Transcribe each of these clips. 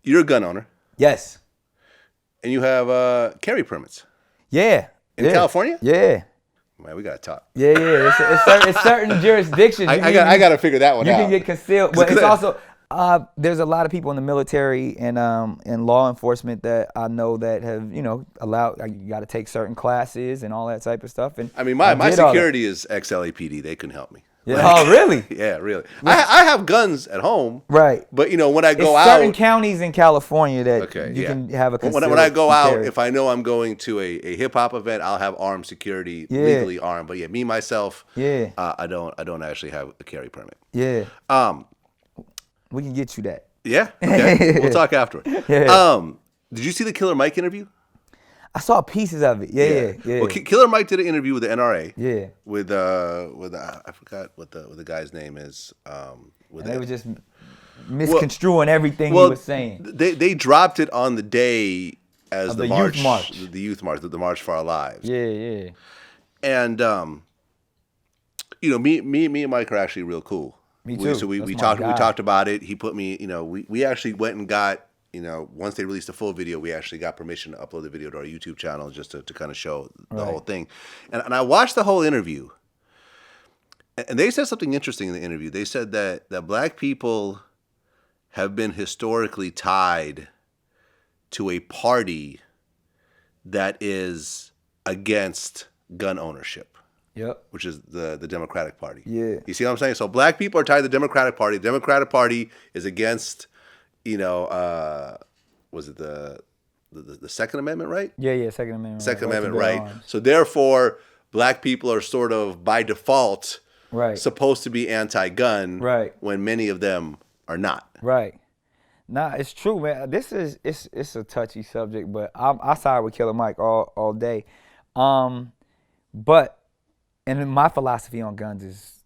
you're a gun owner, Yes. and you have carry permits Yeah. in California. Yeah. Man, we gotta talk. Yeah. It's certain jurisdictions. I gotta figure that one You out. can get concealed, but it's also there's a lot of people in the military and law enforcement that I know that have allowed you got to take certain classes and all that type of stuff. And I mean, my security is ex-LAPD. They couldn't help me. Yeah. Oh, really? Yeah, really. I have guns at home. Right. But when I go it's out, certain counties in California that you can have a concealed when I go out, carry. if I know I'm going to a hip hop event, I'll have armed security, legally armed. But me myself, I don't actually have a carry permit. Yeah. We can get you that. Yeah. Okay. We'll talk afterward. Yeah. Did you see the Killer Mike interview? I saw pieces of it. Yeah. Well, Killer Mike did an interview with the NRA. Yeah. With I forgot what the guy's name is. They were just misconstruing everything he was saying. They dropped it on the day as the Youth March. The Youth March, the March for Our Lives. Yeah. And me and Mike are actually real cool. Me too. So we talked about it. He put me, we actually went and got. Once they released the full video, we actually got permission to upload the video to our YouTube channel just to kind of show the whole thing. And I watched the whole interview. And they said something interesting in the interview. They said that black people have been historically tied to a party that is against gun ownership. Yep. Which is the Democratic Party. Yeah. You see what I'm saying? So black people are tied to the Democratic Party. The Democratic Party is against... was it the Second Amendment, right? Yeah, Second Amendment. Second Amendment, right? So therefore, black people are sort of by default supposed to be anti-gun, when many of them are not. Right. Nah, it's true, man. It's a touchy subject, but I side with Killer Mike all day. But and my philosophy on guns is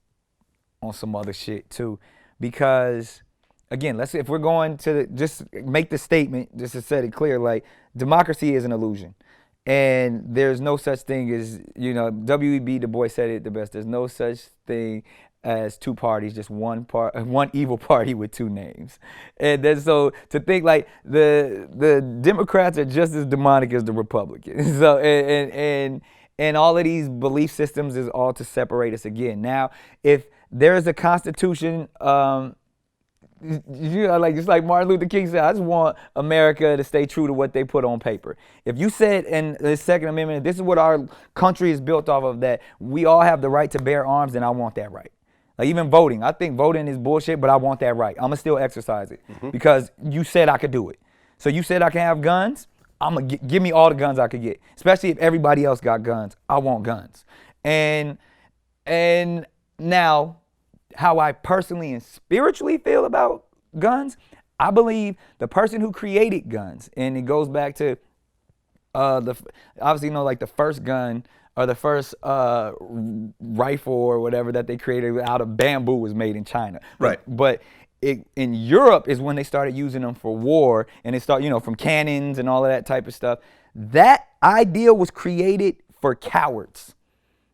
on some other shit too, because. Again, if we're going to just make the statement, just to set it clear, like democracy is an illusion. And there's no such thing as, W.E.B. Du Bois said it the best. There's no such thing as two parties, just one evil party with two names. And then so to think like the Democrats are just as demonic as the Republicans. So and all of these belief systems is all to separate us again. Now, if there is a constitution, just like Martin Luther King said, I just want America to stay true to what they put on paper. If you said in the Second Amendment, this is what our country is built off of, that we all have the right to bear arms, then I want that right. Like even voting, I think voting is bullshit, but I want that right. I'm gonna still exercise it because you said I could do it. So you said I can have guns. I'm gonna give me all the guns I could get, especially if everybody else got guns. I want guns, and now. How I personally and spiritually feel about guns, I believe the person who created guns, and it goes back to the first gun or the first rifle or whatever that they created out of bamboo was made in China. Right. But in Europe is when they started using them for war, and they start, from cannons and all of that type of stuff. That idea was created for cowards.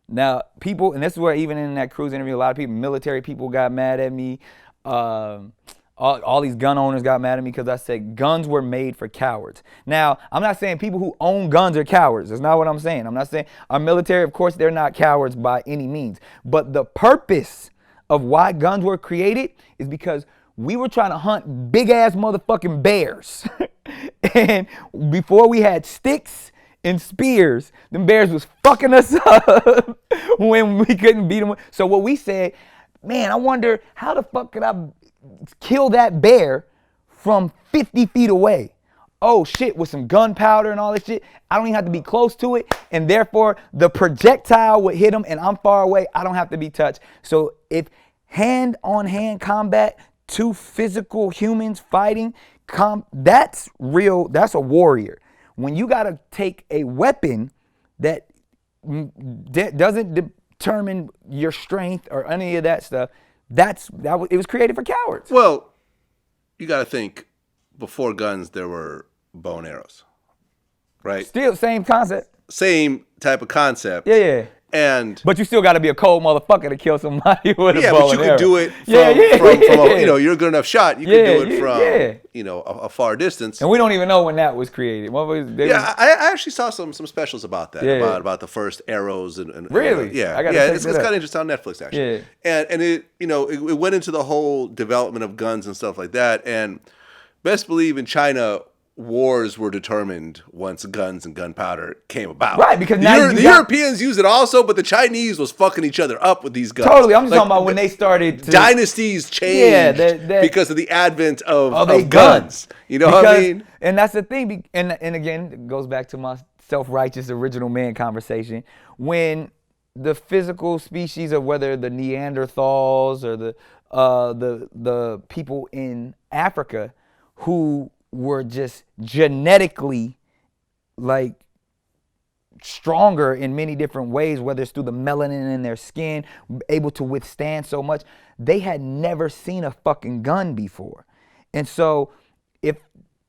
Now, people, and this is where even in that cruise interview, a lot of people, military people got mad at me. All these gun owners got mad at me because I said guns were made for cowards. Now, I'm not saying people who own guns are cowards. That's not what I'm saying. I'm not saying our military, of course, they're not cowards by any means. But the purpose of why guns were created is because we were trying to hunt big-ass motherfucking bears. And before we had sticks and spears, them bears was fucking us up when we couldn't beat them. So what we said, man, I wonder how the fuck could I kill that bear from 50 feet away? Oh shit, with some gunpowder and all this shit, I don't even have to be close to it, and therefore the projectile would hit him and I'm far away, I don't have to be touched. So if hand-on-hand combat, two physical humans fighting, that's real, that's a warrior. When you got to take a weapon that doesn't determine your strength or any of that stuff, it was created for cowards. Well, you got to think, before guns, there were bow and arrows, right? Still same concept. Same type of concept. Yeah. But you still got to be a cold motherfucker to kill somebody with a yeah, bow but you and could arrow. do it from, yeah. you know, you're a good enough shot. You could do it from, you know, a far distance. And we don't even know when that was created. What was? I actually saw some specials about that, Yeah. about the first arrows and Really? yeah, I gotta yeah, check it's that kind out. of interesting on Netflix actually. Yeah. And it, you know, it went into the whole development of guns and stuff like that. And best believe in China, wars were determined once guns and gunpowder came about. Right, because now the Europeans used it also, but the Chinese was fucking each other up with these guns. Totally, I'm just talking about when they started to, dynasties changed because of the advent of guns. You know what I mean? And that's the thing. And again, it goes back to my self-righteous original man conversation. When the physical species of whether the Neanderthals or the people in Africa who were just genetically like stronger in many different ways, whether it's through the melanin in their skin, able to withstand so much, they had never seen a fucking gun before. And so if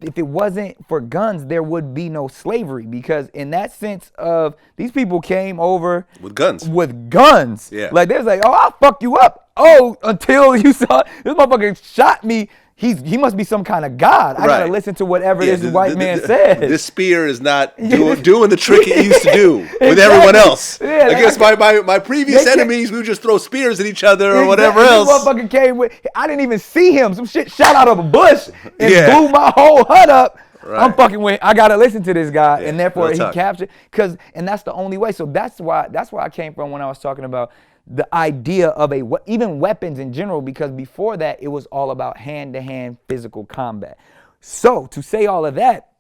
it wasn't for guns, there would be no slavery, because in that sense of these people came over with guns. Yeah. Like they was like, oh, I'll fuck you up. Oh, until you saw this motherfucker shot me. He must be some kind of god. I gotta listen to whatever this white man says. This spear is not doing the trick it used to do with everyone else. Yeah, against my previous enemies, we would just throw spears at each other or whatever else. This motherfucker came with. I didn't even see him. Some shit shot out of a bush and blew my whole hut up. Right. I'm fucking with. I gotta listen to this guy, and therefore he captured. And that's the only way. So that's why I came from when I was talking about the idea of even weapons in general, because before that it was all about hand-to-hand physical combat. So to say all of that,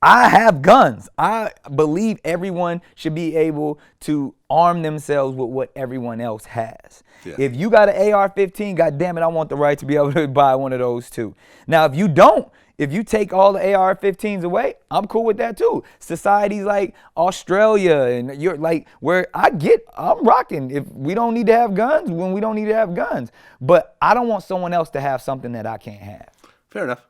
I have guns. I believe everyone should be able to arm themselves with what everyone else has. Yeah. If you got an AR-15, goddamn it, I want the right to be able to buy one of those too. Now, if you don't, if you take all the AR-15s away, I'm cool with that too. Societies like Australia and you're like where I'm rocking. If we don't need to have guns, when we don't need to have guns. But I don't want someone else to have something that I can't have. Fair enough.